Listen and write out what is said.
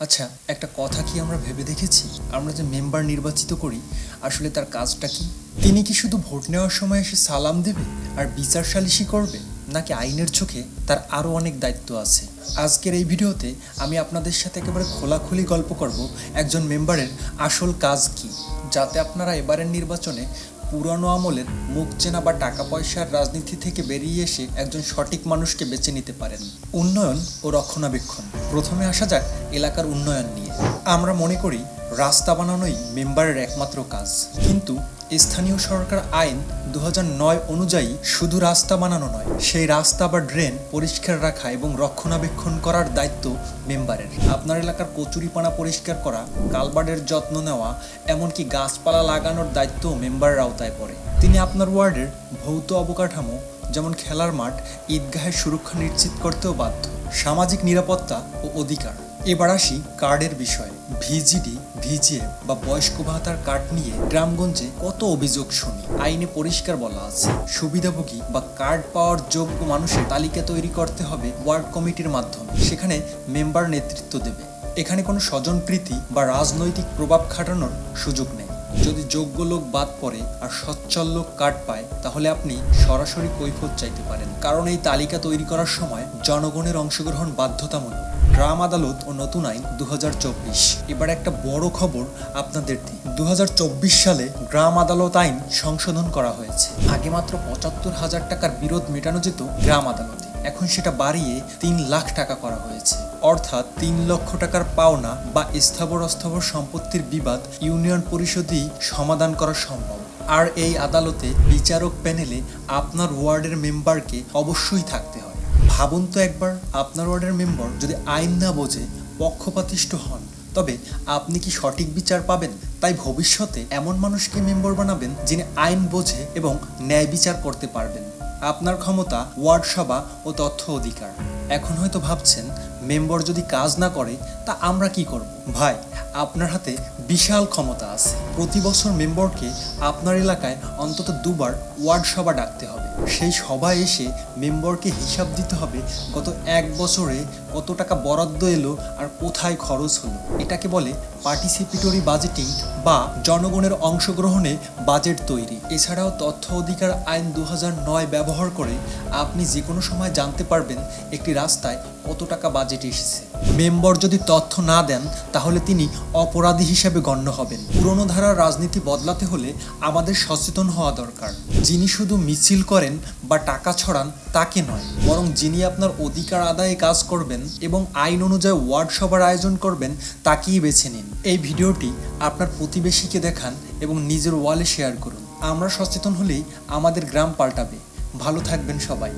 আচ্ছা, একটা কথা কি আমরা ভেবে দেখেছি, আমরা যে মেম্বার নির্বাচিত করি আসলে তার কাজটা কি? তিনি কি শুধু ভোট নেওয়ার সময় এসে সালাম দেবে আর বিচার সালিশি করবে, নাকি আইনের চোখে তার আরও অনেক দায়িত্ব আছে? আজকের এই ভিডিওতে আমি আপনাদের সাথে একেবারে খোলাখুলি গল্প করব একজন মেম্বারের আসল কাজ কি, যাতে আপনারা এবারের নির্বাচনে পুরনো আমলের মুখ চেনা বা টাকা পয়সার রাজনীতি থেকে বেরিয়ে এসে একজন সঠিক মানুষকে বেছে নিতে পারেন। উন্নয়ন ও রক্ষণাবেক্ষণ। প্রথমে আসা যাক এলাকার উন্নয়ন নিয়ে। আমরা মনে করি রাস্তা বানানোই মেম্বারের একমাত্র কাজ, কিন্তু স্থানীয় সরকার আইন 2009 অনুযায়ী শুধু রাস্তা বানানো নয়, সেই রাস্তা বা ড্রেন পরিষ্কার রাখা এবং রক্ষণাবেক্ষণ করার দায়িত্ব মেম্বারের। আপনার এলাকার কচুরিপানা পরিষ্কার করা, কালভার্টের যত্ন নেওয়া, এমনকি গাছপালা লাগানোর দায়িত্ব মেম্বারের আওতায় পড়ে। তিনি আপনার ওয়ার্ডের ভৌত অবকাঠামো যেমন খেলার মাঠ, ঈদগাহের সুরক্ষা নিশ্চিত করতেও বাধ্য। সামাজিক নিরাপত্তা ও অধিকার। এবার আসি কার্ডের বিষয়ে। ভিজিডি, ভিজিএফ বা বয়স্ক ভাতার কার্ড নিয়ে গ্রামগঞ্জে কত অভিযোগ শুনি। আইনে পরিষ্কার বলা আছে, সুবিধাভোগী বা কার্ড পাওয়ার যোগ্য মানুষের তালিকা তৈরি করতে হবে ওয়ার্ড কমিটির মাধ্যমে, সেখানে মেম্বার নেতৃত্ব দেবে। এখানে কোনো স্বজনপ্রীতি বা রাজনৈতিক প্রভাব খাটানোর সুযোগ নেই। যদি যোগ্য লোক বাদ পড়ে আর সচ্ছল লোক কার্ড পায়, তাহলে আপনি সরাসরি কৈফিয়ত চাইতে পারেন, কারণ এই তালিকা তৈরি করার সময় জনগণের অংশগ্রহণ বাধ্যতামূলক। গ্রাম আদালত ও নতুন আইন 2024। এবার একটা বড় খবর আপনাদের দিই। 2024 সালে গ্রাম আদালত আইন সংশোধন করা হয়েছে। আগে মাত্র 75,000 টাকার বিরোধ মেটানো যেত গ্রাম আদালতে, এখন সেটা বাড়িয়ে 3 লাখ টাকা করা হয়েছে। অর্থাৎ 3 লক্ষ টাকার পাওনা বা স্থাবর অস্থাবর সম্পত্তির বিবাদ ইউনিয়ন পরিষদেই সমাধান করা সম্ভব। আর এই আদালতে বিচারক প্যানেলে আপনার ওয়ার্ডের মেম্বারকে অবশ্যই থাকতে হয়। ভাবুন তো একবার, আপনার ওয়ার্ডের মেম্বার যদি আইন না বোঝে, পক্ষপাতিষ্ঠ হন, তবে আপনি কি সঠিক বিচার পাবেন? তাই ভবিষ্যতে এমন মানুষকে মেম্বার বানাবেন যিনি আইন বোঝে এবং ন্যায় বিচার করতে পারবেন। আপনার ক্ষমতা ওয়ার্ড সভা ও তথ্য অধিকার। এখন হয়তো ভাবছেন, মেম্বার যদি কাজ না করে তা আমরা কি করব? ভাই, আপনার হাতে বিশাল ক্ষমতা আছে। প্রতি বছর মেম্বারকে আপনার এলাকায় অন্তত 2 বার ওয়ার্ড সভা ডাকতে হবে। সেই সভায় এসে মেম্বারকে হিসাব দিতে হবে গত 1 বছরে কত টাকা বরাদ্দ এলো আর কোথায় খরচ হলো। এটাকে বলে পার্টিসিপেটরি বাজেটিং বা জনগণের অংশগ্রহণে বাজেট তৈরি। এছাড়াও তথ্য অধিকার আইন 2009 ব্যবহার করে আপনি যে কোনো সময় জানতে পারবেন একটি রাস্তায় কত টাকা বাজেট এসেছে। মেম্বার যদি তথ্য না দেন, তাহলে তিনি অপরাধী হিসেবে গণ্য হবেন। পুরনো ধারার রাজনীতি বদলাতে হলে আমাদের সচেতন হওয়া দরকার। যিনি শুধু মিছিল করেন বা টাকা ছড়ান তাকে নয়, বরং যিনি আপনার অধিকার আদায়ে কাজ করবেন এবং আইন অনুযায়ী ওয়ার্ড সভার আয়োজন করবেন তাকেই বেছে নিন। এই ভিডিওটি আপনার প্রতিবেশীকে দেখান এবং নিজের ওয়ালে শেয়ার করুন। আমরা সচেতন হলেই আমাদের গ্রাম পাল্টাবে। ভালো থাকবেন সবাই।